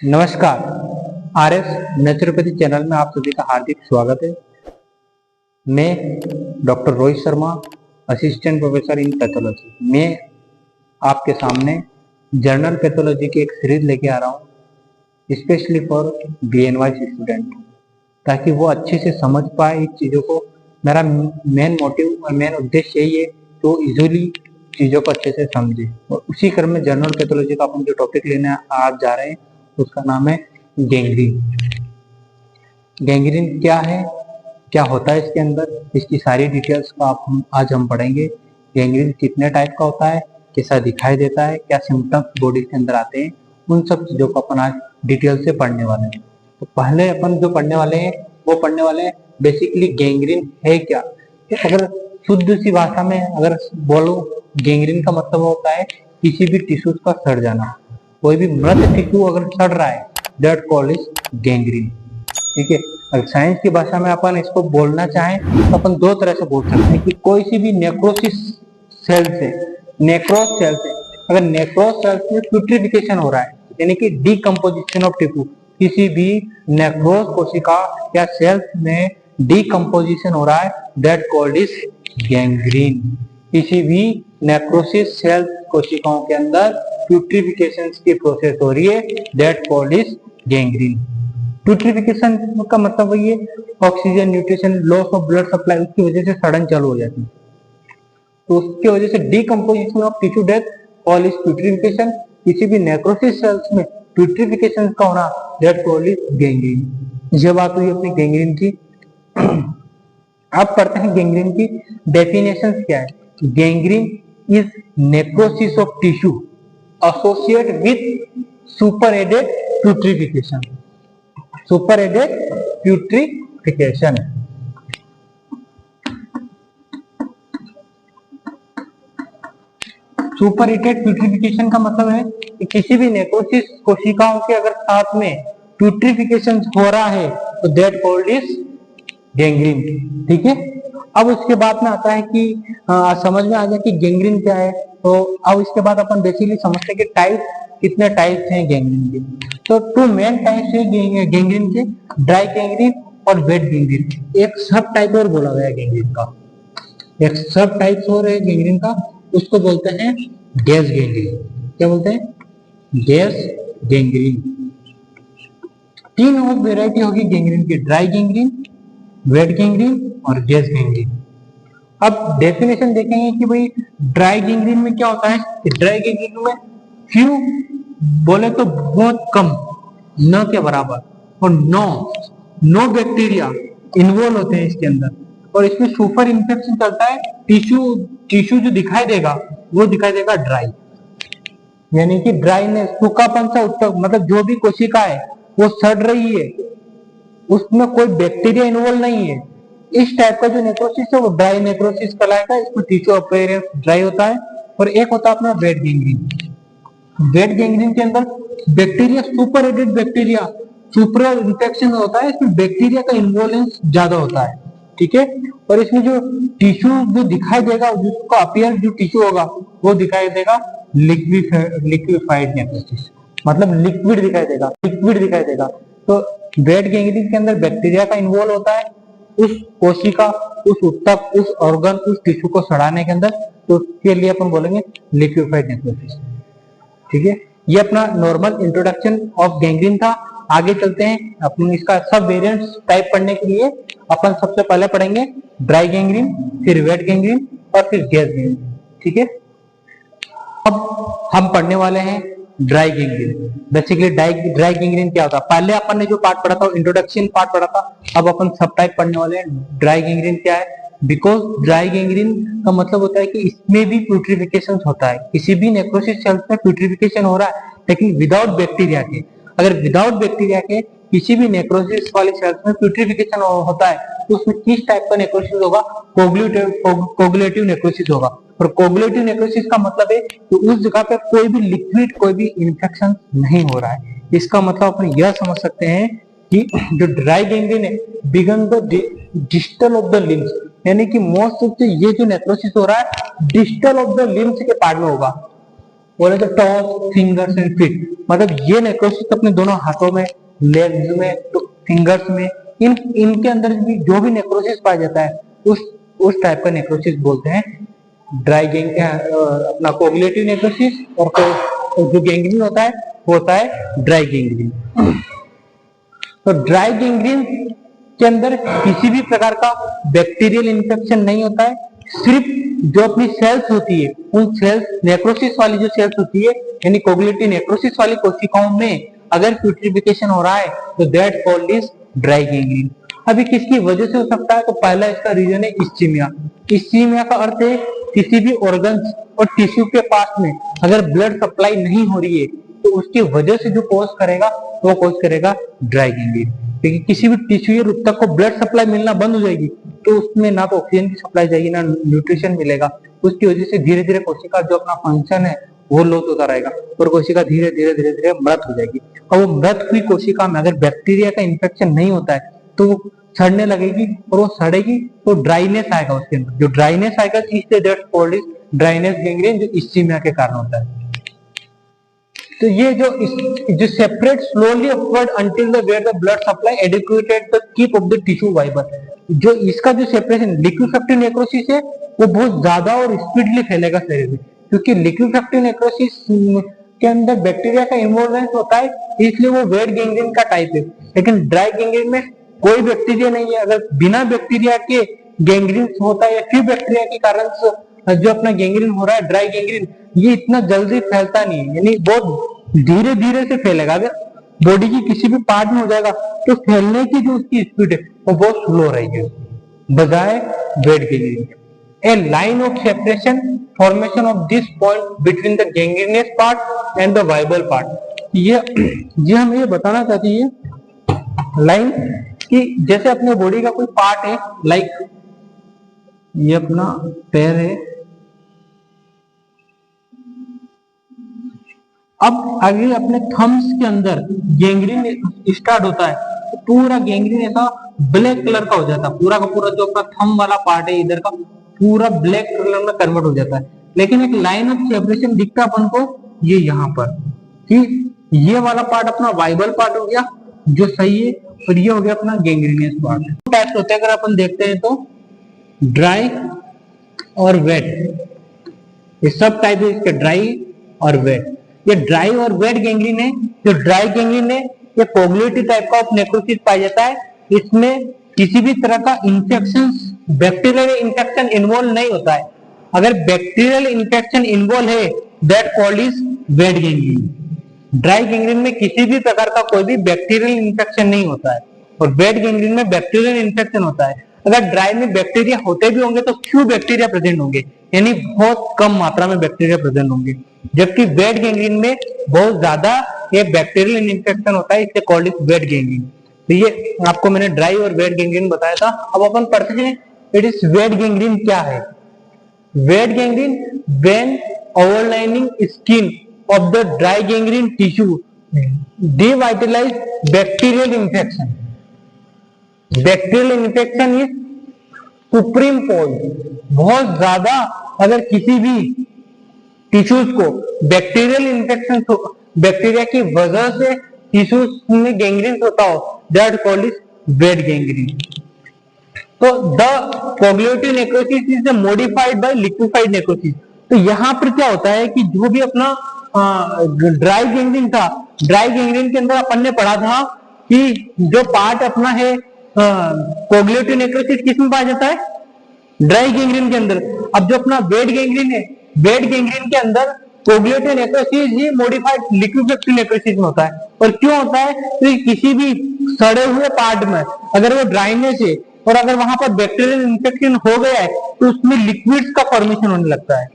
नमस्कार। RS naturopathy channel में आप सभी का हार्दिक स्वागत है। मैं doctor Rohit Sharma, assistant professor in pathology. मैं आपके सामने जर्नल पैथोलॉजी की एक सीरीज लेके आ रहा हूँ स्पेशली फॉर बीएनवाई स्टूडेंट, ताकि वो अच्छे से समझ पाए इस चीज़ों को। मेरा मेन मोटिव और मेन उद्देश्य यही है कि वो इजीली चीज़ों को अच्छे से समझे। और उसी क्रम में जर्नल पैथोलॉजी का अपन जो टॉपिक लेने आज जा रहे हैं उसका नाम है गैंग्रीन। गैंग्रीन क्या है, क्या होता है इसके अंदर, इसकी सारी डिटेल्स को आज हम पढ़ेंगे। गैंग्रीन कितने टाइप का होता है, कैसा दिखाई देता है, क्या सिम्टम्स बॉडी के अंदर आते हैं, उन सब चीजों को अपन आज डिटेल से पढ़ने वाले हैं। तो पहले अपन जो पढ़ने वाले हैं वो पढ़ने वाले हैं बेसिकली गैंग्रीन है क्या। अगर शुद्ध सी भाषा में अगर बोलो, गैंग्रीन का मतलब होता है किसी भी टिश्यूज का सड़ जाना। कोई भी मृत टिश्यू अगर सड़ रहा है दैट कॉल्ड इज गैंग्रीन। ठीक है। अगर साइंस की भाषा में अपन इसको बोलना चाहें तो अपन दो तरह से बोल सकते हैं कि कोई सी भी नेक्रोसिस सेल से, नेक्रोस सेल से अगर नेक्रोस सेल में प्यूट्रिफिकेशन हो रहा है यानी कि डीकम्पोजिशन ऑफ टिश्यू, किसी भी नेक्रोस कोशिका या सेल्स में डीकम्पोजिशन हो रहा है दैट कॉल्ड इज गैंग्रीन। किसी भी नेक्रोसिस सेल कोशिकाओं के अंदर प्यूट्रिफिकेशन की प्रोसेस हो रही है that called is gangrene. Putrefaction का मतलब वही है oxygen, nutrition, loss of blood supply, उसकी वजह से सड़न चालू हो जाती है। तो उसकी वजह से decomposition of tissue death called is putrefaction. किसी भी नेक्रोसिस सेल्स में प्यूट्रिफिकेशन का होना दैट कॉल्ड इज गैंग्रीन। ये बात हुई अपनी गैंग्रीन की। अब पढ़ते हैं गैंग्रीन की डेफिनेशन क्या है। Gangrene is necrosis of tissue associate with superadded putrefaction. Superadded putrefaction. सुपरएडेड putrefaction का मतलब है कि किसी भी नेक्रोसिस कोशिकाओं के अगर साथ में प्यूट्रिफिकेशन हो रहा है तो दैट कॉल्ड इज गैंग्रीन। ठीक है। अब उसके बाद में आता है कि समझ में आ गया कि गैंग्रीन क्या है। तो अब इसके बाद अपन बेसिकली समझते हैं कि टाइप, कितने टाइप्स हैं गैंग्रीन के। तो टू मेन टाइप्स है गैंग्रीन के, ड्राई गैंग्रीन और वेट गैंग्रीन। एक सब टाइप और बोला गया है गैंग्रीन का, एक सब टाइप्स और है गैंग्रीन का, उसको बोलते हैं गैस गैंग्रीन। क्या बोलते हैं? Gas gangrene. तीन और वेराइटी होगी गैंग्रीन की, ड्राई गैंग्रीन, वेट गैंग्रीन और गैस गैंग्रीन। अब डेफिनेशन देखेंगे कि भाई ड्राई गैंग्रीन में क्या होता है। ड्राई गैंग्रीन में फ्यू बोले तो बहुत कम, न के बराबर, और नो बैक्टीरिया इन्वॉल्व होते हैं इसके अंदर। और इसमें सुपर इन्फेक्शन चलता है। टिश्यू जो दिखाई देगा वो दिखाई देगा ड्राई, यानी कि ड्राईनेस, सूखापन सा उत्पन्न, मतलब जो भी कोशिका है वो सड़ रही है, उसमें कोई बैक्टीरिया इन्वॉल्व नहीं है। इस टाइप का जो नेक्रोसिस है वो ड्राई नेक्रोसिस कहलाएगा। इसमें टिश्यू अपीयरेंस ड्राई होता है। और एक होता है अपना वेट गैंग्रीन। वेट गैंग्रीन के अंदर bacteria, super added bacteria, super infection होता है। इसमें बैक्टीरिया का इन्वॉल्वेंस ज्यादा होता है। ठीक है। और इसमें जो टिश्यू जो दिखाई देगा, जिसको अपीयर जो टिश्यू होगा वो दिखाई देगा लिक्विफाइड नेक्रोसिस, मतलब लिक्विड दिखाई देगा। तो वेट गैंग्रीन के अंदर बैक्टीरिया का इन्वॉल्व होता है उस कोशिका, उस उत्तक, उस ऑर्गन, उस टिश्यू को सड़ाने के अंदर। तो उसके लिए अपन बोलेंगे लिक्विफाइड नेक्रोसिस। ठीक है। ये अपना नॉर्मल इंट्रोडक्शन ऑफ गैंग्रीन था। आगे चलते हैं अपन इसका सब वेरिएंट्स टाइप पढ़ने के लिए। अपन सबसे पहले पढ़ेंगे ड्राई गैंग्रीन, फिर वेट गैंग्रीन और फिर गैस गैंग्रीन। ठीक है। अब हम पढ़ने वाले हैं dry gangrene. Basically dry gangrene क्या होता है, पहले अपन ने जो पार्ट पढ़ा था इंट्रोडक्शन पार्ट पढ़ा था। अब अपन सब टाइप पढ़ने वाले हैं ड्राई गैंग्रीन क्या है। बिकॉज ड्राई गैंग्रीन का मतलब होता है कि इसमें भी प्यूट्रिफिकेशन होता है। किसी भी नेक्रोसिस सेल्स में प्यूट्रिफिकेशन हो रहा है लेकिन विदाउट बैक्टीरिया के। अगर विदाउट बैक्टीरिया के किसी भी नेक्रोसिस वाली सेल्स में प्यूट्रिफिकेशन होता है तो उसमें किस टाइप का नेक्रोसिस होगा, कोगुलेटिव नेक्रोसिस होगा। और कोगुलेटिव नेक्रोसिस का मतलब है कि उस जगह पे कोई भी लिक्विड, कोई भी इंफेक्शन नहीं हो रहा है। इसका मतलब अपन यह समझ सकते हैं कि जो ड्राई गैंग्रीन है begin the distal of the limbs, यानी कि मोस्ट ऑफ ये जो नेक्रोसिस हो रहा है डिस्टल ऑफ द लिम्स के पार्ट में होगा। बोले तो टॉस, फिंगर्स एंड फीट, मतलब ये नेक्रोसिस अपने दोनों हाथों में, लेग्स में, तो फिंगर्स में, इनके अंदर भी जो भी नेक्रोसिस पाया जाता है उस टाइप का नेक्रोसिस बोलते हैं ड्राई अपना कोगुलेटिव नेक्रोसिस, और जो गैंग्रीन होता है ड्राई गैंग्रीन। तो ड्राई गैंग्रीन के अंदर किसी भी प्रकार का बैक्टीरियल इन्फेक्शन नहीं होता है, सिर्फ जो अपनी सेल्स होती है उन सेल्स, नेक्रोसिस वाली जो सेल्स होती है यानी कोगुलेटिव नेक्रोसिस वाली कोशिकाओं में अगर प्यूट्रिफिकेशन हो रहा है तो that called is dry gangrene. अभी किसकी वजह से हो सकता है, तो पहला इसका रीजन है इस्चीमिया। इस्चीमिया का अर्थ है किसी भी ऑर्गन्स और टिश्यू के पास में अगर ब्लड सप्लाई नहीं हो रही है तो उसकी वजह से जो कॉज करेगा वो कॉज करेगा ड्राई गैंग्रीन। क्योंकि किसी भी टिश्यू या ऊतक को ब्लड सप्लाई मिलना बंद हो जाएगी तो उसमें ना तो ऑक्सीजन की सप्लाई जाएगी ना न्यूट्रिशन मिलेगा, उसकी वजह से धीरे धीरे कोशिका जो अपना फंक्शन है वो लॉस होता रहेगा और कोशिका धीरे धीरे धीरे धीरे मृत हो जाएगी। और वो मृत हुई कोशिका में अगर बैक्टीरिया का इन्फेक्शन नहीं होता है तो वो सड़ने लगेगी और वो सड़ेगी तो ड्राइनेस आएगा उसके अंदर, जो ड्राइनेस आएगा इससे that's called is dryness gangrene, जो इस्चीमिया के कारण होता है। तो ये जो separate slowly upward until the where the blood supply adequated the keep of the tissue fibre, जो इसका जो सेपरेशन लिक्विफेक्टिव नेक्रोसिस है वो बहुत ज्यादा और स्पीडली फैलेगा शरीर में, क्योंकि लिक्विफेक्टिव नेक्रोसिस के अंदर बैक्टीरिया का इन्वॉल्वमेंट होता है इसलिए वो वेट गैंग्रीन का टाइप है। लेकिन ड्राई गैंग्रीन में कोई बैक्टीरिया नहीं है, अगर बिना बैक्टीरिया के गैंग्रीन होता है या फिर बैक्टीरिया के कारण जो अपना गैंग्रीन हो रहा है ड्राई गैंग्रीन, ये इतना जल्दी फैलता नहीं है, यानी बहुत धीरे धीरे से फैलेगा। अगर बॉडी की किसी भी पार्ट में हो जाएगा तो फैलने की जो उसकी स्पीड है वो बहुत स्लो रहेगी बजाय wet gangrene. A line of separation formation of this point between the gangrenous part and the viable part, ये हम ये बताना चाहते हैं लाइन कि जैसे अपने बॉडी का कोई पार्ट है, लाइक ये अपना पैर है, अब आगे अपने थम्स के अंदर गैंग्रीन स्टार्ट होता है तो पूरा गैंग्रीन ऐसा ब्लैक कलर का हो जाता है, पूरा का पूरा जो अपना थंब वाला पार्ट है इधर का पूरा ब्लैक कलर में कन्वर्ट हो जाता है। लेकिन एक लाइन ऑफ सेपरेशन दिखता अपन को ये यहाँ पर कि ये वाला पार्ट अपना वाइबल पार्ट हो गया जो सही है, और ये हो गया अपना गैंग्रीनियस पार्ट। टाइप्स होते हैं अगर अपन देखते हैं तो ड्राई और वेट, ये सब टाइप है इसके, ड्राई और वेट। ये ड्राई और वेट गैंग्रीन है। जो ड्राई गैंग्रीन है ये कोगुलेटिव टाइप का नेक्रोसिस पाया जाता है, इसमें किसी भी तरह का इंफेक्शन, बैक्टीरियल इंफेक्शन इन्वॉल्व नहीं होता है। अगर बैक्टीरियल इंफेक्शन इन्वॉल्व है that called is wet gangrene. Dry gangrene में किसी भी प्रकार का कोई भी बैक्टीरियल इंफेक्शन नहीं होता है और वेट गैंग्रीन में बैक्टीरियल इंफेक्शन होता है। अगर ड्राई में बैक्टीरिया होते भी होंगे तो फ्यू बैक्टीरिया प्रेजेंट होंगे, यानी बहुत कम मात्रा में बैक्टीरिया प्रेजेंट होंगे, जबकि वेट गैंग्रीन में बहुत ज्यादा ये बैक्टीरियल इन्फेक्शन होता है, इससे कॉल्ड इज वेट गैंग्रीन। तो ये आपको मैंने ड्राई और वेट गैंग्रीन बताया था। अब अपन पढ़ते हैं इट इज वेट गैंग्रीन क्या है। Wet gangrene when overlining skin of the dry gangrene tissue devitalize bacterial infection. Bacterial infection is supreme cause. बहुत ज्यादा अगर किसी भी टिश्यूज को बैक्टीरियल इन्फेक्शन, बैक्टीरिया की वजह से टिश्यूज में गैंग्रीन होता हो that called is wet gangrene. तो the coagulative necrosis is modified by liquefied necrosis. तो यहाँ पर क्या होता है कि जो भी अपना ड्राई गैंग्रीन था, ड्राई गैंग्रीन के अंदर अपन ने पढ़ा था कि जो पार्ट अपना है कोगुलेटिव नेक्रोसिस किस में पाया जाता है, ड्राई गैंग्रीन के अंदर। अब जो अपना वेट गैंग्रीन है, वेट गैंग्रीन के अंदर कोगुलेटिव नेक्रोसिस ही मॉडिफाइड लिक्विफेक्टिव नेक्रोसिस में होता है। और क्यों होता है, तो किसी भी सड़े हुए पार्ट में अगर वो ड्राइनेस है और अगर वहां पर बैक्टीरियल इन्फेक्शन हो गया है तो उसमें लिक्विड्स का फॉर्मेशन होने लगता है।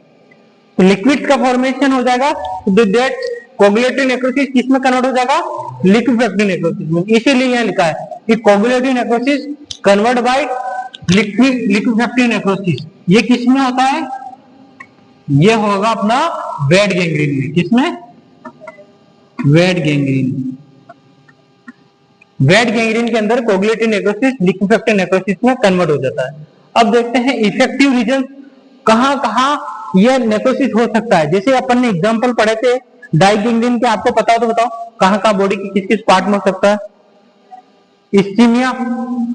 तो लिक्विड का फॉर्मेशन हो जाएगा तो दैट कोगुलेटिव नेक्रोसिस किसमें कन्वर्ट हो जाएगा, लिक्विफेक्टिव नेक्रोसिस में। इसीलिए यहाँ लिखा है कि coagulative necrosis convert by liquefactive necrosis. ये किसमें होता है, ये होगा अपना वेट गैंग्रीन में। किसमें, वेट गैंग्रीन। वेट गैंग्रीन के अंदर कोगुलेटिव नेक्रोसिस लिक्विफेक्टिव नेक्रोसिस में कन्वर्ट हो जाता है। अब देखते हैं इफेक्टिव रीजन कहां कहां ये नेक्रोसिस हो सकता है। जैसे अपन ने एग्जांपल पढ़े थे ड्राई गैंग्रीन के, आपको पता हो तो बताओ कहाँ कहाँ बॉडी की किस किस पार्ट में हो सकता है? इस्कीमिया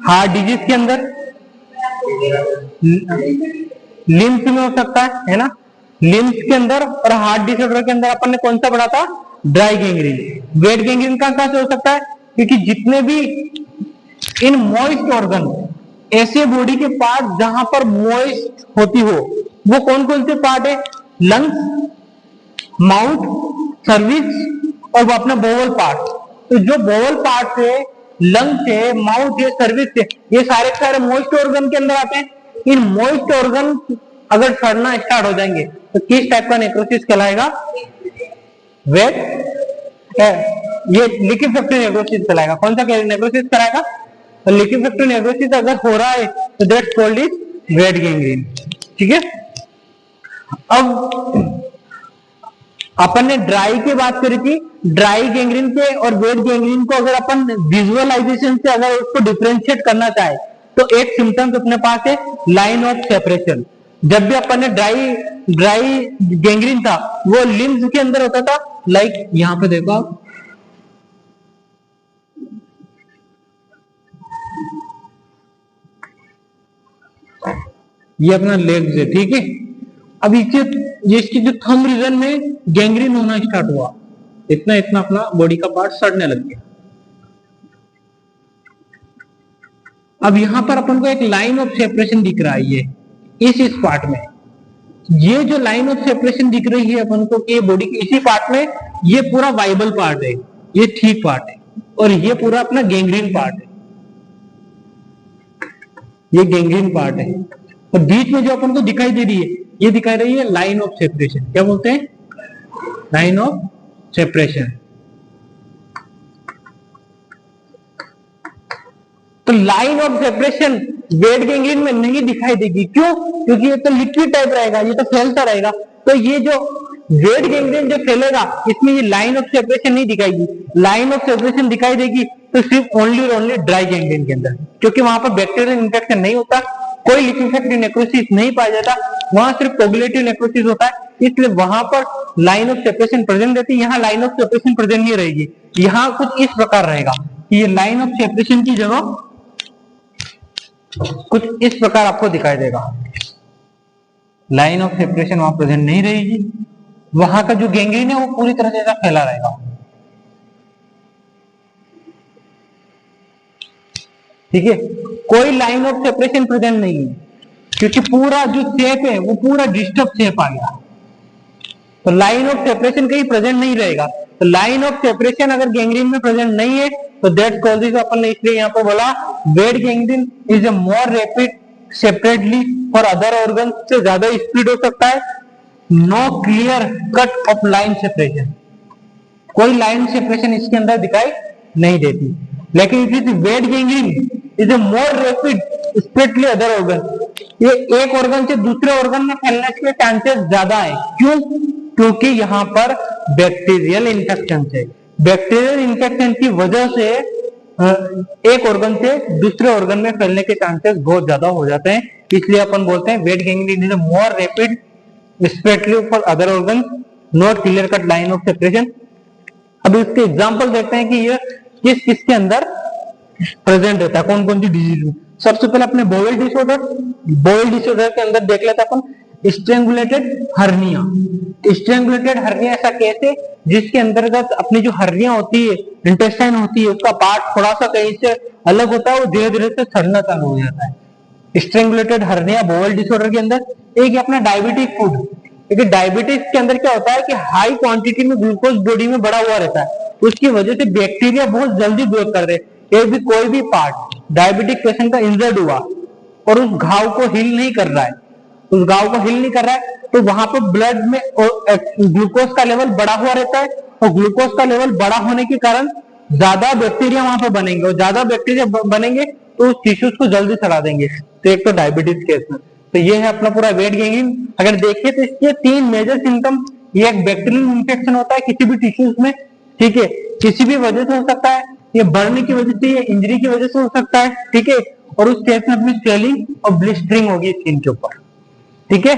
हार्ट डिजीज के अंदर, लिम्स में हो सकता है ना, लिम्स के अंदर, और हार्ट डिसऑर्डर के अंदर अपन ने कौन सा पढ़ा था? Dry gangrene. वेट गैंग्रीन कहां से हो सकता है? क्योंकि जितने भी इन मॉइस्ट ऑर्गन, ऐसे बॉडी के पार्ट जहां पर मॉइस्ट होती हो, वो कौन कौन से पार्ट है? लंग्स, माउथ, सर्विक्स और वो अपना बोवल पार्ट। तो जो बोवल पार्ट है, लंग्स है, माउथ है, सर्विक्स है, ये सारे सारे मॉइस्ट ऑर्गन के अंदर आते हैं। इन मॉइस्ट ऑर्गन अगर सड़ना स्टार्ट हो जाएंगे तो किस टाइप का नेक्रोसिस कहलाएगा? वेट, ये लिक्विफेक्टिव नेक्रोसिस कहलाएगा। कौन सा नेक्रोसिस कहलाएगा? तो लिक्विफेक्टिव नेक्रोसिस अगर हो रहा है तो that's called is wet gangrene. ठीक है। अब अपन ने ड्राई की बात करी थी, ड्राई गैंग्रीन के और वेट गैंग्रीन को अगर अपन विजुअलाइजेशन से अगर उसको डिफरेंशिएट करना चाहे तो एक सिम्टम्स अपने पास है लाइन ऑफ सेपरेशन। जब भी अपन ने ड्राई गैंग्रीन था वो लिम्स के अंदर होता था, लाइक यहां पे देखो आप, ये अपना लेग्स है। ठीक है। अब ये इसकी जो थंब रीजन में गैंग्रीन होना स्टार्ट हुआ, इतना इतना अपना बॉडी का पार्ट सड़ने लग गया। अब यहां पर अपन को एक लाइन ऑफ सेपरेशन दिख रहा है, ये इस पार्ट में, ये जो लाइन ऑफ सेपरेशन दिख रही है अपन को कि बॉडी के इसी पार्ट में, ये पूरा वाइबल पार्ट है, ये ठीक पार्ट है, और ये पूरा अपना गैंग्रीन पार्ट है, ये गैंग्रीन पार्ट है। और बीच में जो अपन को दिखाई दे रही है, ये दिखाई रही है लाइन ऑफ सेपरेशन। क्या बोलते हैं? Line of separation. तो line of separation wet gangrene में नहीं दिखाई देगी। क्यों? क्योंकि ये तो लिक्विड टाइप रहेगा, ये तो फैलता रहेगा। तो ये जो वेट गैंग्रीन जो फैलेगा इसमें ये लाइन ऑफ सेपरेशन नहीं दिखाएगी। लाइन ऑफ सेपरेशन दिखाई देगी तो सिर्फ ओनली और ओनली ड्राई गैंग्रीन के अंदर, क्योंकि वहां पर बैक्टीरियल इन्फेक्शन नहीं होता, कोई लिक्विफेक्टिव नेक्रोसिस नहीं पाया जाता, वहां सिर्फ कोगुलेटिव नेक्रोसिस होता है, इसलिए वहां पर लाइन ऑफ सेपरेशन प्रेजेंट रहती है। यहाँ लाइन ऑफ सेपरेशन प्रेजेंट नहीं रहेगी, यहाँ कुछ इस प्रकार रहेगा कि ये लाइन ऑफ सेपरेशन की जगह कुछ इस प्रकार आपको दिखाई देगा। लाइन ऑफ सेपरेशन वहां प्रेजेंट नहीं रहेगी, वहां का जो गैंग्रीन है वो पूरी तरह से फैला रहेगा। ठीक है। कोई लाइन ऑफ सेपरेशन प्रेजेंट नहीं है, क्योंकि पूरा जो शेप है वो पूरा डिस्टर्ब शेप आ गया। तो लाइन ऑफ सेपरेशन कहीं प्रेजेंट नहीं रहेगा। तो लाइन ऑफ सेपरेशन अगर गैंग्रीन में प्रेजेंट नहीं है तो दैट्स कॉल्ड इज, अपन ने इसलिए यहाँ पर बोला wet gangrene is a more rapid separately for other organ, से ज्यादा स्पीड हो सकता है। No clear cut off line separation, कोई लाइन सेपरेशन इसके अंदर दिखाई नहीं देती। लेकिन it is wet gangrene is a more rapid spreadly other organ, ये एक ऑर्गन से दूसरे ऑर्गन में फैलने के चांसेस ज्यादा है। क्यों? क्योंकि यहाँ पर बैक्टीरियल इन्फेक्शन है। बैक्टीरियल इन्फेक्शन की वजह से एक ऑर्गन से दूसरे ऑर्गन में फैलने के चांसेस बहुत ज्यादा हो जाते हैं, इसलिए अपन बोलते हैं wet gangrene is more rapid spreadly for other organ, not clear cut line of separation. अब इसके एग्जांपल देखते हैं कि ये किस किस के अंदर प्रेजेंट रहता है, कौन कौन सी डिजीज में। सबसे पहले अपने बोवेल डिसऑर्डर के अंदर देख लेते हैं अपन स्ट्रेंगुलेटेड हर्निया। स्ट्रेंगुलेटेड हर्निया ऐसा केस है जिसके अंतर्गत अपनी जो हर्निया होती है, इंटेस्टाइन होती है, उसका पार्ट थोड़ा सा कहीं से अलग होता है, वो धीरे धीरे से सड़ना चालू हो जाता है। स्ट्रेंगुलेटेड हर्निया बोवेल डिसऑर्डर के अंदर। एक अपना डायबिटिक फूड, क्योंकि डायबिटीज के अंदर क्या होता है कि हाई क्वांटिटी में ग्लूकोज बॉडी में बढ़ा हुआ रहता है, उसकी वजह से बैक्टीरिया बहुत जल्दी ग्रोथ कर रहे हैं। कोई भी पार्ट डायबिटिक पेशेंट का इंजर्ड हुआ और उस घाव को हील नहीं कर रहा है, उस घाव को हील नहीं कर रहा है, तो वहां पर ब्लड में ग्लूकोज का लेवल बढ़ा हुआ रहता है, और ग्लूकोज का लेवल बढ़ा होने के कारण ज्यादा बैक्टीरिया वहां पर बनेंगे, और ज्यादा बैक्टीरिया बनेंगे तो उस टिश्यूज को जल्दी सड़ा देंगे। तो एक तो डायबिटीज केस में, तो ये है अपना पूरा वेट गैंग्रीन। अगर देखिए तो इसके 3 मेजर सिम्टम, ये एक बैक्टीरियल इन्फेक्शन होता है किसी भी टिश्यूज में, ठीक है, किसी भी वजह से हो सकता है, ये बढ़ने की वजह से, ये इंजरी की वजह से हो सकता है, ठीक है, और उस केस में अपनी स्वेलिंग और ब्लिस्टरिंग होगी स्किन के ऊपर, ठीक है।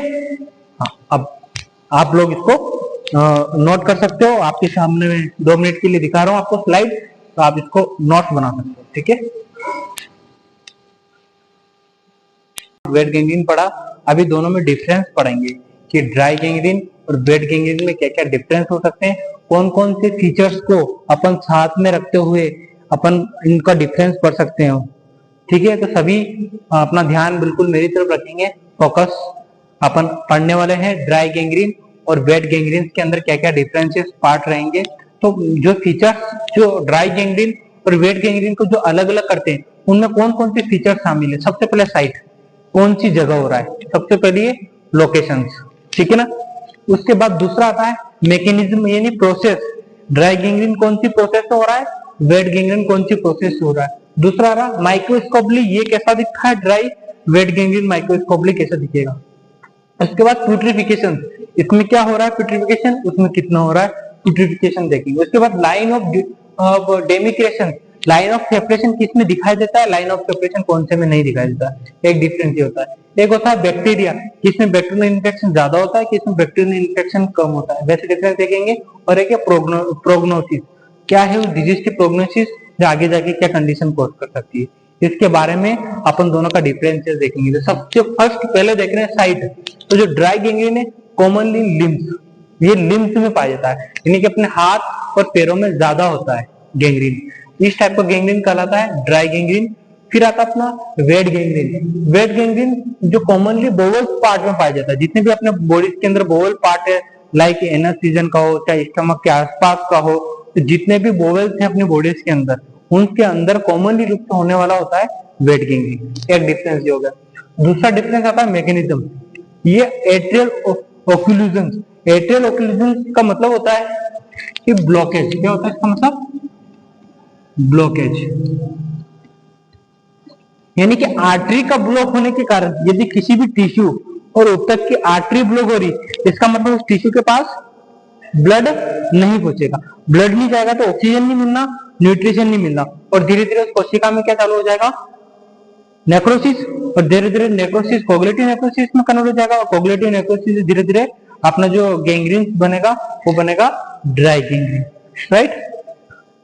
हाँ, अब आप लोग इसको नोट कर सकते हो। आपके सामने में 2 मिनट के लिए दिखा रहा हूँ आपको स्लाइड, तो आप इसको नोट बना सकते हो। ठीक है, वेट गैंग्रीन पढ़ा, अभी दोनों में डिफरेंस पढ़ेंगे कि ड्राई गैंग्रीन और वेट गैंग्रीन में क्या क्या डिफरेंस हो सकते हैं, कौन कौन से फीचर्स को अपन साथ में रखते हुए अपन इनका डिफरेंस पढ़ सकते हो। ठीक है, तो सभी अपना ध्यान बिल्कुल मेरी तरफ रखेंगे, फोकस। अपन पढ़ने वाले हैं ड्राई गैंग्रीन और वेट गैंग्रीन के अंदर क्या क्या डिफरेंसेस पार्ट रहेंगे। तो जो फीचर्स जो ड्राई गैंग्रीन और वेट गैंग्रीन को जो अलग अलग करते हैं, उनमें कौन कौन से फीचर शामिल है। सबसे पहले साइट, कौन सी जगह हो रहा है, सबसे पहले लोकेशंस। ठीक है ना, उसके बाद दूसरा आता है मैकेनिज्म यानी प्रोसेस, ड्राई गैंग्रीन कौन सी प्रोसेस से हो रहा है, वेट गैंग्रीन कौन सी प्रोसेस से हो रहा है। दूसरा आ रहा माइक्रोस्कोपली, ये कैसा दिखता है ड्राई, वेट गैंग्रीन माइक्रोस्कोपली कैसा दिखेगा। उसके बाद प्यूट्रिफिकेशन, इसमें क्या हो रहा है प्यूट्रिफिकेशन, उसमें कितना हो रहा है प्यूट्रिफिकेशन देखेंगे। उसके बाद line of demarcation, line of separation किसमें दिखाई देता है, लाइन ऑफ सेपरेशन कौन से में नहीं दिखाई देता, एक डिफरेंस ये होता है। एक होता है बैक्टीरिया, किसमें बैक्टीरियल इन्फेक्शन ज्यादा होता है, किसमें बैक्टीरियल इन्फेक्शन कम होता है, वैसे डिफरेंस देखेंगे। और एक है प्रोग्नोसिस, क्या है उस डिजीज की प्रोग्नोसिस जो आगे जाके क्या कंडीशन कॉज कर सकती है, इसके बारे में अपन दोनों का डिफरेंसेस देखेंगे। तो सबसे फर्स्ट पहले देख रहे हैं साइट। तो जो ड्राई गैंग्रीन है कॉमनली लिम्स, ये लिम्स में पाया जाता है, यानी कि अपने हाथ और पैरों में ज्यादा होता है गैंग्रीन, इस टाइप का गैंग्रीन कहलाता है ड्राई गैंग्रीन। फिर आता अपना वेट गैंग्रीन, वेट गैंग्रीन जो कॉमनली बोवल पार्ट में पाया जाता है, जितने भी अपने बॉडी के अंदर बोवल पार्ट है, लाइक एनस रीजन का हो चाहे स्टमक के आसपास का हो, तो जितने भी बोवेल्स हैं अपने बॉडीज के अंदर, उनके अंदर कॉमनली रूप से होने वाला होता है वेट गैंग्रीन। एक डिफरेंस ये हो गया। दूसरा डिफरेंस आता है मैकेनिज्म, ये एट्रियल ओक्लूजन, एट्रियल ओक्लूजन का मतलब होता है कि ब्लॉकेज, क्या होता है इसका मतलब, ब्लॉकेज, यानी कि आर्टरी का ब्लॉक होने के कारण यदि किसी भी टिश्यू और ऊतक की आर्टरी ब्लॉक हो रही, इसका मतलब उस टिश्यू के पास ब्लड नहीं पहुंचेगा, ब्लड नहीं जाएगा तो ऑक्सीजन नहीं मिलना, न्यूट्रिशन नहीं मिलना, और धीरे धीरे उस कोशिका में क्या चालू हो जाएगा, नेक्रोसिस, और धीरे धीरे नेक्रोसिस कोगुलेटिव नेक्रोसिस में कन्वर्ट हो जाएगा, और कोगुलेटिव नेक्रोसिस से धीरे धीरे अपना जो गैंग्रीन बनेगा वो बनेगा ड्राई गैंग्रीन, राइट।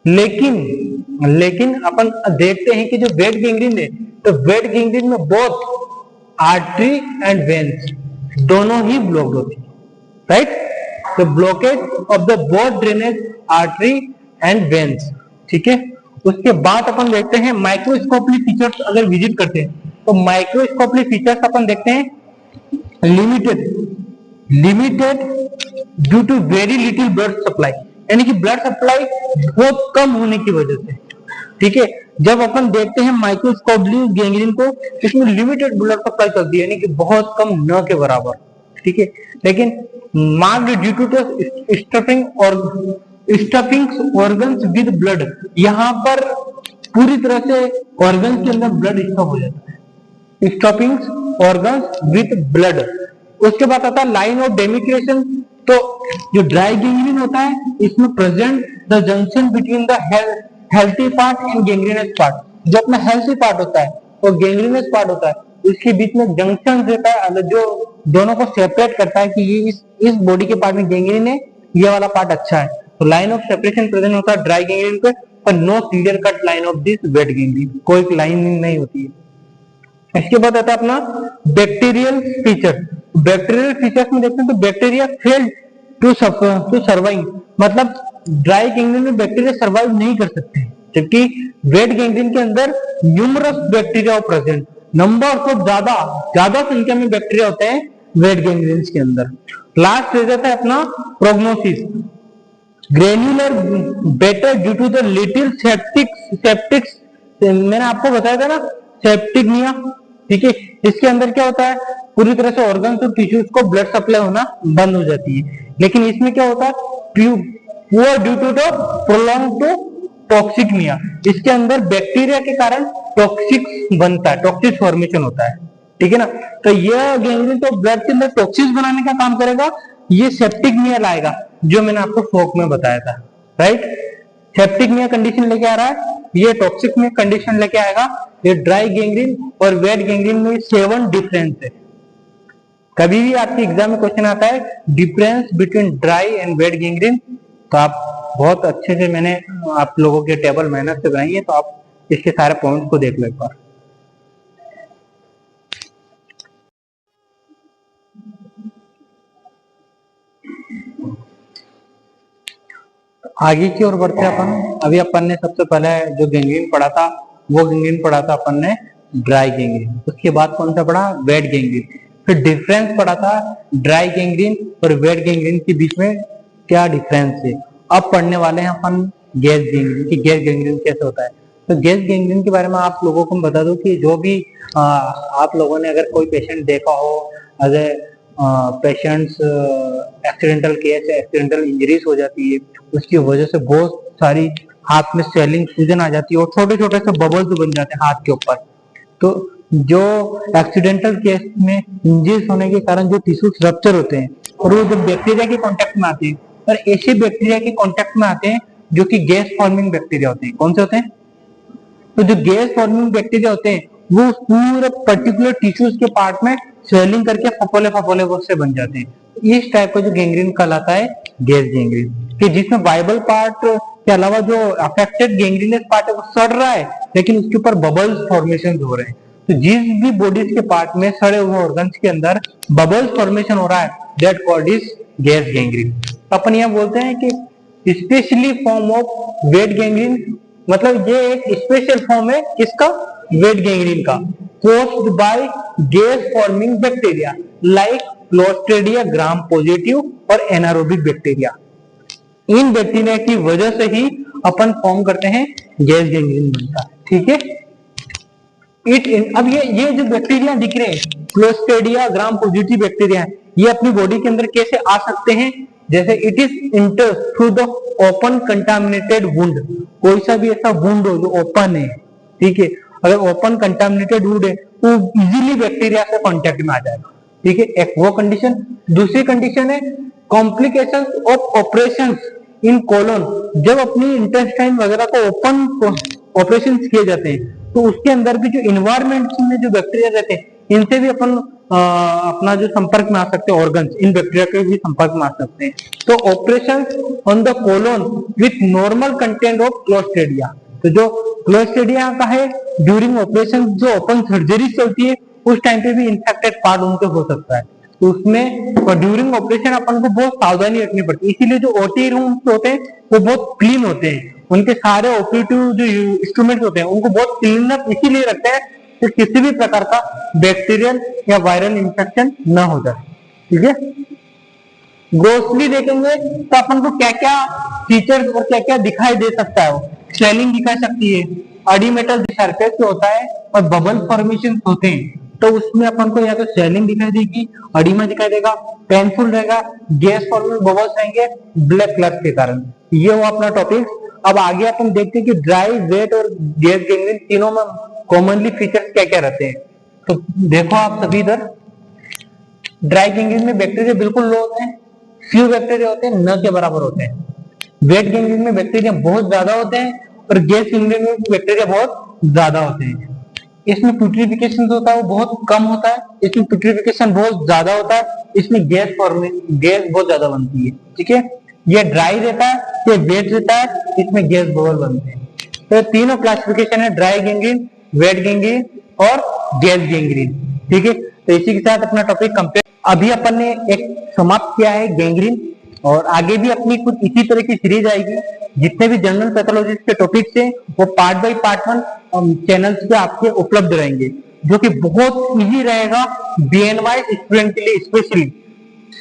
लेकिन अपन देखते हैं कि जो वेट गैंग्रीन है, तो वेट गैंग्रीन में बोथ आर्टरी एंड वेन्स दोनों ही ब्लॉक्ड होती है, राइट। तो blockage of the both drainage artery and veins, ठीक है। उसके बाद अपन देखते हैं माइक्रोस्कोपली फीचर्स, अगर विजिट करते हैं तो माइक्रोस्कोपली फीचर्स अपन देखते हैं limited due to very little blood supply, यानी कि ब्लड सप्लाई बहुत कम होने की वजह से, ठीक है। जब अपन देखते हैं माइक्रोस्कोपली गैंग्रीन को, इसमें लिमिटेड ब्लड सप्लाई चलती है, यानी कि बहुत कम, न के बराबर, ठीक है। लेकिन marked due to stuffing organs with blood, यहाँ पर पूरी तरह से ऑर्गन्स के अंदर ब्लड स्टफ हो जाता है, स्टफिंग ऑर्गन्स विद ब्लड। उसके बाद आता है लाइन ऑफ डेमिक्रेशन, तो जो ड्राई गैंग्रीन होता है इसमें present the junction between the healthy part and gangrenous part, जो अपना हेल्थी पार्ट होता है और गैंग्रीनस पार्ट होता है, उसके बीच में जंक्शन रहता है जो दोनों को सेपरेट करता है कि ये इस बॉडी के पार्ट में गैंग्रीन है, ये वाला पार्ट अच्छा है। तो लाइन ऑफ सेपरेशन प्रेजेंट होता है ड्राई गैंग्रीन पे, पर no clear cut line of this wet gangrene, कोई लाइन नहीं होती है। इसके बाद आता है अपना बैक्टीरियल फीचर। बैक्टीरियल फीचर्स में देखते हैं तो बैक्टीरिया फेल टू सर्वाइव, मतलब ड्राई गैंग्रीन में बैक्टीरिया सर्वाइव नहीं कर सकते, जबकि वेट गैंग्रीन के अंदर numerous bacteria present, number of ज्यादा संख्या में बैक्टीरिया होते हैं वेट गैंग्रीन के अंदर। लास्ट रह जाता है अपना prognosis, granular better due to the little septics, मैंने आपको बताया था ना सेप्टिकमिया, ठीक है। इसके अंदर क्या होता है, पूरी तरह से ऑर्गन्स और टिश्यूज को ब्लड सप्लाई होना बंद हो जाती है। लेकिन इसमें क्या होता है, poor due to the prolong to toxaemia, इसके अंदर बैक्टीरिया के कारण टॉक्सिक बनता है, टॉक्सिक फॉर्मेशन होता है, ठीक है ना। तो यह गैंग्रीन तो ब्लड के अंदर टॉक्सिस बनाने का काम करेगा, ये सेप्टिकमिया लाएगा, जो मैंने आपको फोक में बताया था, राइट। सेप्टिकमिया कंडीशन लेके आ रहा है, ये टॉक्सिक में कंडीशन लेके आएगा। ये ड्राई गैंग्रीन और वेट गैंग्रीन में 7 डिफरेंस है, कभी भी आपके एग्जाम में क्वेश्चन आता है difference between dry and wait gangrene, तो आप बहुत अच्छे से, मैंने आप लोगों के टेबल मेहनत से बनाई है, तो आप इसके सारे पॉइंट्स को देख लो एक बार। आगे की ओर बढ़ते अपन। अभी अपन ने सबसे पहले जो गैंग्रीन पढ़ा था, वो गैंग्रीन पढ़ा था अपन ने ड्राई गैंग्रीन। उसके बाद कौन सा पढ़ा? Wait gangrene. फिर डिफरेंस पढ़ा था ड्राई गैंग्रीन और वेट गैंग्रीन के बीच में क्या डिफरेंस है। अब पढ़ने वाले हैं अपन गैस गैंग्रीन की, गैस गैंग्रीन कैसे होता है। तो गैस गैंग्रीन के बारे में आप लोगों को बता दूं कि जो भी आप लोगों ने अगर कोई पेशेंट देखा हो, अगर patients accidental case, accidental injuries हो जाती है, उसकी वजह से बहुत सारी हाथ में स्वेलिंग, सूजन आ जाती है और छोटे छोटे से बबल्स बन जाते हैं हाथ के ऊपर। तो जो एक्सीडेंटल केस में इंजरीज होने के कारण जो टिश्यूज रप्चर होते हैं और वो जब बैक्टीरिया के कांटेक्ट में आते हैं, और ऐसे बैक्टीरिया के कांटेक्ट में आते हैं जो कि गैस फॉर्मिंग बैक्टीरिया होते हैं। कौन से होते हैं? तो जो गैस फॉर्मिंग बैक्टीरिया होते हैं वो पूरे पर्टिकुलर टिश्यूज के पार्ट में स्वेलिंग करके फपोले फपोले से बन जाते हैं। इस टाइप का जो गैंग्रीन कहलाता है गैस गैंग्रीन, कि जिसमें वाइबल पार्ट के अलावा जो अफेक्टेड गैंग्रीनस पार्ट है वो सड़ रहा है, लेकिन उसके ऊपर बबल्स फॉर्मेशन हो रहे हैं। तो जिस भी बॉडीज के पार्ट में सड़े हुए ऑर्गन्स के अंदर बबल्स फॉर्मेशन हो रहा है, that called is gas gangrene. अपन यह बोलते हैं कि specially form of wet gangrene, मतलब ये एक स्पेशल फॉर्म है किसका? वेट गैंग्रीन का, caused by gas forming bacteria like Clostridia gram positive और एनारोबिक बैक्टीरिया। इन बैक्टीरिया की वजह से ही अपन फॉर्म करते हैं गैस गैंग्रीन बनता है। ठीक है, अब ये जो बैक्टीरिया दिख रहे हैं क्लोस्ट्रेडिया ग्राम पॉजिटिव बैक्टीरिया, ये अपनी बॉडी के अंदर कैसे आ सकते हैं? जैसे it is inter through the open contaminated wound. कोई सा भी ऐसा वुंड हो जो ओपन है, ठीक है, अगर ओपन कंटामिनेटेड वुंड है तो इजीली बैक्टीरिया से कांटेक्ट में आ जाएगा। ठीक है, एक वो कंडीशन। दूसरी कंडीशन है complications of operations in colon. जब अपनी इंटेस्टाइन वगैरह को ओपन ऑपरेशन किए जाते हैं तो उसके अंदर भी जो इन्वायरमेंट में जो बैक्टीरिया रहते हैं, इनसे भी अपन अपना जो संपर्क में आ सकते हैं ऑर्गन्स, इन बैक्टीरिया के भी संपर्क में आ सकते हैं। तो operation on the colon with normal content of clostridia. तो जो क्लोस्ट्रेडिया का है, ड्यूरिंग ऑपरेशन जो ओपन सर्जरी चलती है उस टाइम पे भी इंफेक्टेड पार्ट उनके हो सकता है। तो उसमें ड्यूरिंग ऑपरेशन अपन को बहुत सावधानी रखनी पड़ती है। इसीलिए जो ओटी रूम्स होते हैं वो बहुत क्लीन होते हैं, उनके सारे ऑपरेटिव जो इंस्ट्रूमेंट होते हैं उनको बहुत क्लीन अप इसीलिए रखते हैं कि किसी भी प्रकार का बैक्टीरियल या वायरल इंफेक्शन न हो जाए। ठीक है, ग्रोसली देखेंगे तो अपन को क्या क्या फीचर्स और क्या क्या दिखाई दे सकता है। स्वेलिंग दिखा सकती है, अडीमेटल सरफेस पे होता है और बबल फॉर्मेशन होते हैं, तो उसमें अपन को या तो स्वेलिंग दिखाई देगी, अडीमा दिखाई देगा, पेनफुल रहेगा, गैस फॉर्मेशन बबल्स आएंगे ब्लैक कलर के कारण। ये वो अपना टॉपिक। अब आगे अपन देखते हैं कि ड्राई, वेट और गैस गैंग्रीन तीनों में कॉमनली फीचर्स क्या क्या रहते हैं। तो देखो आप सभी इधर, ड्राई गैंग्रीन में बैक्टीरिया बिल्कुल लो होते हैं, फ्यू बैक्टीरिया होते हैं, न के बराबर होते हैं। वेट गैंग्रीन में बैक्टीरिया बहुत ज्यादा होते हैं और गैस गैंग्रीन में बैक्टीरिया बहुत ज्यादा होते हैं। इसमें प्यूट्रिफिकेशन जो होता है वो बहुत कम होता है, इसमें प्यूट्रिफिकेशन बहुत ज्यादा होता है, इसमें गैस बहुत ज्यादा बनती है। ठीक है, ये ड्राई रहता है, ये वेट रहता है, इसमें गैस बबल बनते हैं। तो तीनों क्लासिफिकेशन है, ड्राई गैंग्रीन, वेट गैंग्रीन और गैस गैंग्रीन। ठीक है, तो इसी के साथ अपना टॉपिक कंप्लीट। अभी अपन ने एक समाप्त किया है गैंग्रीन, और आगे भी अपनी कुछ इसी तरह की सीरीज आएगी। जितने भी जनरल पैथोलॉजी के टॉपिक्स हैं वो पार्ट बाय पार्ट 1 चैनल्स पे आपके उपलब्ध रहेंगे, जो कि बहुत इजी रहेगा बीएनवाई स्टूडेंट के लिए। स्पेशली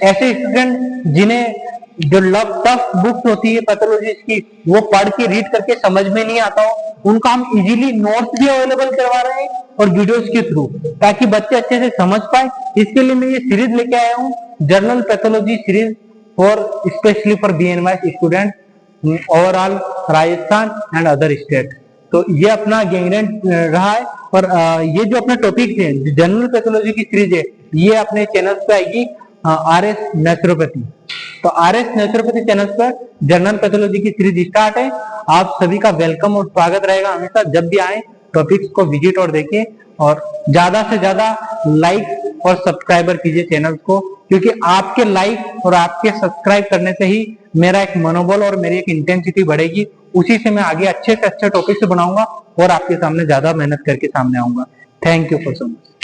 ऐसे स्टूडेंट जिन्हें जो टफ बुक्स होती है पैथोलॉजी की वो पढ़ के रीड करके समझ में नहीं आता हो, उनका हम इजीली नोट्स भी अवेलेबल करवा रहे हैं और वीडियोस के थ्रू, ताकि बच्चे अच्छे से समझ पाए। इसके लिए मैं ये सीरीज लेके आया हूँ, general pathology series for specially for BNY student overall Rajasthan and other state. तो ये अपना गैंग्रीन रहा है। और ये जो अपना टॉपिक है जनरल पैथोलॉजी की सीरीज है, ये अपने चैनल पे आएगी आरएस नेचुरोपैथी। तो आरएस नेचुरोपैथी चैनल पर जनरल पैथोलॉजी की सीरीज स्टार्ट है। आप सभी का वेलकम और स्वागत रहेगा हमेशा, जब भी आए टॉपिक्स को विजिट और देखें, और ज्यादा से ज्यादा लाइक और सब्सक्राइबर कीजिए चैनल को, क्योंकि आपके लाइक और आपके सब्सक्राइब करने से ही मेरा एक मनोबल और मेरी एक इंटेंसिटी बढ़ेगी। उसी से मैं आगे अच्छे से अच्छे टॉपिक से बनाऊंगा और आपके सामने ज्यादा मेहनत करके सामने आऊंगा। Thank you for so much.